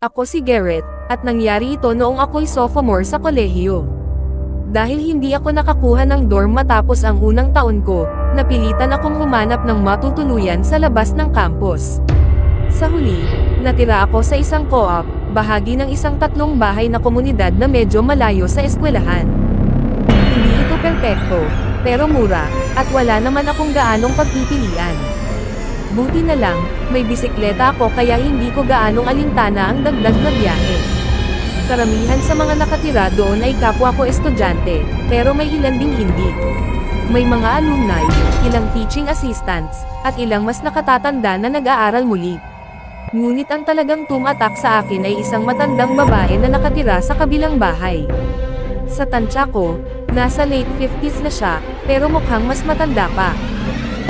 Ako si Garrett, at nangyari ito noong ako'y sophomore sa kolehiyo. Dahil hindi ako nakakuha ng dorm matapos ang unang taon ko, napilitan akong humanap ng matutuluyan sa labas ng campus. Sa huli, natira ako sa isang co-op, bahagi ng isang 3 bahay na komunidad na medyo malayo sa eskwelahan. Hindi ito perpekto, pero mura, at wala naman akong gaanong pagpipilian. Buti na lang, may bisikleta ako kaya hindi ko gaanong alintana ang dagdag na biyahe. Karamihan sa mga nakatira doon ay kapwa ko estudyante, pero may ilan ding hindi. May mga alumni, ilang teaching assistants, at ilang mas nakatatanda na nag-aaral muli. Ngunit ang talagang tumatak sa akin ay isang matandang babae na nakatira sa kabilang bahay. Sa tansya ko, nasa late 50s na siya, pero mukhang mas matanda pa.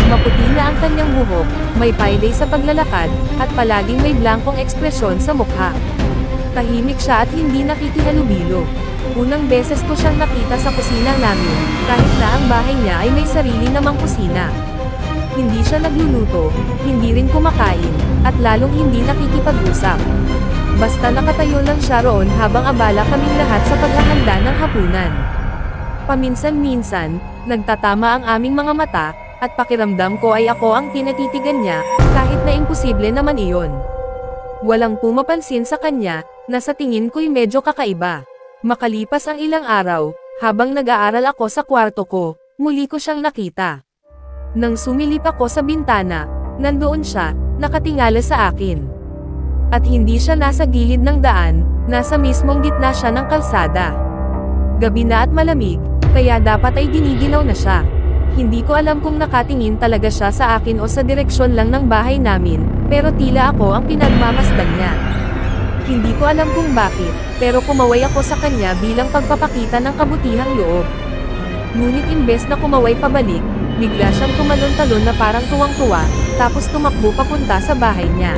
Maputi na ang kanyang buhok, may payday sa paglalakad, at palaging may blankong ekspresyon sa mukha. Tahimik siya at hindi nakikihalubilo. Unang beses ko siyang nakita sa kusina namin, kahit na ang bahay niya ay may sarili namang kusina. Hindi siya nagluluto, hindi rin kumakain, at lalong hindi nakikipag-usap. Basta nakatayo lang siya roon habang abala kaming lahat sa paghahanda ng hapunan. Paminsan-minsan, nagtatama ang aming mga mata, at pakiramdam ko ay ako ang tinatitigan niya, kahit na imposible naman iyon. Walang pumapansin sa kanya, na sa tingin ko'y medyo kakaiba. Makalipas ang ilang araw, habang nag-aaral ako sa kwarto ko, muli ko siyang nakita. Nang sumilip ako sa bintana, nandoon siya, nakatingala sa akin. At hindi siya nasa gilid ng daan, nasa mismong gitna siya ng kalsada. Gabi na at malamig, kaya dapat ay giniginaw na siya. Hindi ko alam kung nakatingin talaga siya sa akin o sa direksyon lang ng bahay namin, pero tila ako ang pinagmamasdan niya. Hindi ko alam kung bakit, pero kumaway ako sa kanya bilang pagpapakita ng kabutihang loob. Ngunit imbes na kumaway pabalik, bigla siyang tumalon-talon na parang tuwang-tuwa, tapos tumakbo papunta sa bahay niya.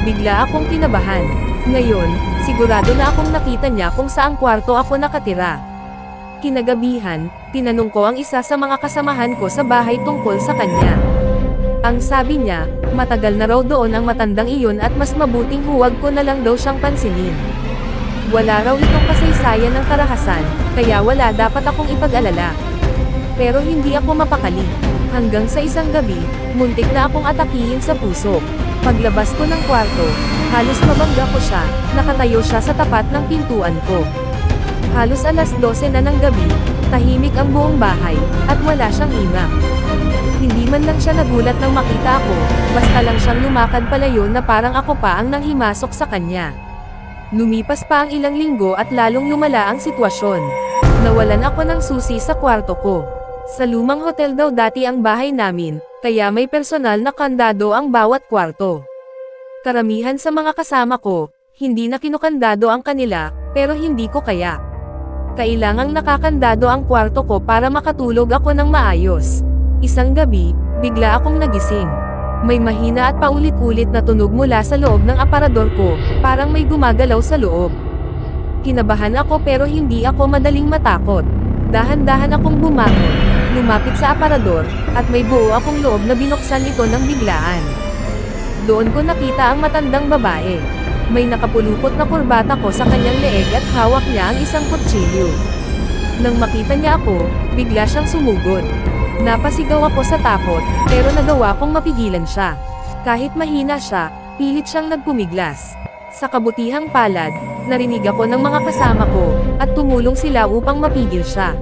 Bigla akong kinabahan. Ngayon, sigurado na akong nakita niya kung saang kwarto ako nakatira. Kinagabihan, tinanong ko ang isa sa mga kasamahan ko sa bahay tungkol sa kanya. Ang sabi niya, matagal na raw doon ang matandang iyon at mas mabuting huwag ko na lang daw siyang pansinin. Wala raw itong kasaysayan ng karahasan, kaya wala dapat akong ipag-alala. Pero hindi ako mapakali. Hanggang sa isang gabi, muntik na akong atakihin sa puso. Paglabas ko ng kwarto, halos mabangga ko siya, nakatayo siya sa tapat ng pintuan ko. Halos alas 12 na ng gabi, tahimik ang buong bahay, at wala siyang imak. Hindi man lang siya nagulat nang makita ako, basta lang siyang lumakad palayo na parang ako pa ang nanghimasok sa kanya. Lumipas pa ang ilang linggo at lalong lumala ang sitwasyon. Nawalan ako ng susi sa kwarto ko. Sa lumang hotel daw dati ang bahay namin, kaya may personal na kandado ang bawat kwarto. Karamihan sa mga kasama ko, hindi na kinukandado ang kanila, pero hindi ko kaya. Kailangang nakakandado ang kwarto ko para makatulog ako ng maayos. Isang gabi, bigla akong nagising. May mahina at paulit-ulit na tunog mula sa loob ng aparador ko, parang may gumagalaw sa loob. Kinabahan ako pero hindi ako madaling matakot. Dahan-dahan akong bumangon, lumapit sa aparador, at may buo akong loob na binuksan ito ng biglaan. Doon ko nakita ang matandang babae. May nakapulupot na kurbata ko sa kanyang leeg at hawak niya ang isang kutsilyo. Nang makita niya ako, bigla siyang sumugod. Napasigaw ako sa takot, pero nagawa kong mapigilan siya. Kahit mahina siya, pilit siyang nagpumiglas. Sa kabutihang palad, narinig ako ng mga kasama ko, at tumulong sila upang mapigil siya.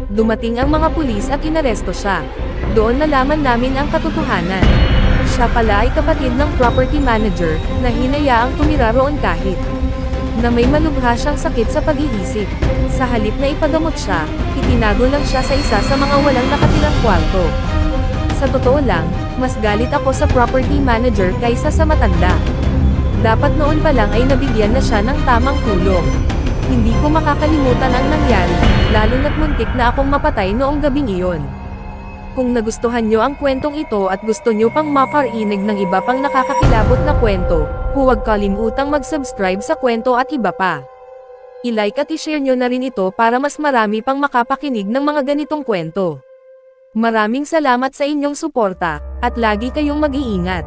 Dumating ang mga pulis at inaresto siya. Doon nalaman namin ang katotohanan. Siya pala ay kapatid ng property manager, na hinayaang tumira roon kahit na may malubha siyang sakit sa pag-iisip. Sa halip na ipagamot siya, itinago lang siya sa isa sa mga walang nakatirang kwarto. Sa totoo lang, mas galit ako sa property manager kaysa sa matanda. Dapat noon pa lang ay nabigyan na siya ng tamang tulong. Hindi ko makakalimutan ang nangyari, lalo na't muntik na akong mapatay noong gabing iyon. Kung nagustuhan nyo ang kwentong ito at gusto nyo pang makarinig ng iba pang nakakakilabot na kwento, huwag kalimutang mag-subscribe sa Kwento at Iba Pa. I-like at i-share nyo na rin ito para mas marami pang makapakinig ng mga ganitong kwento. Maraming salamat sa inyong suporta, at lagi kayong mag-iingat.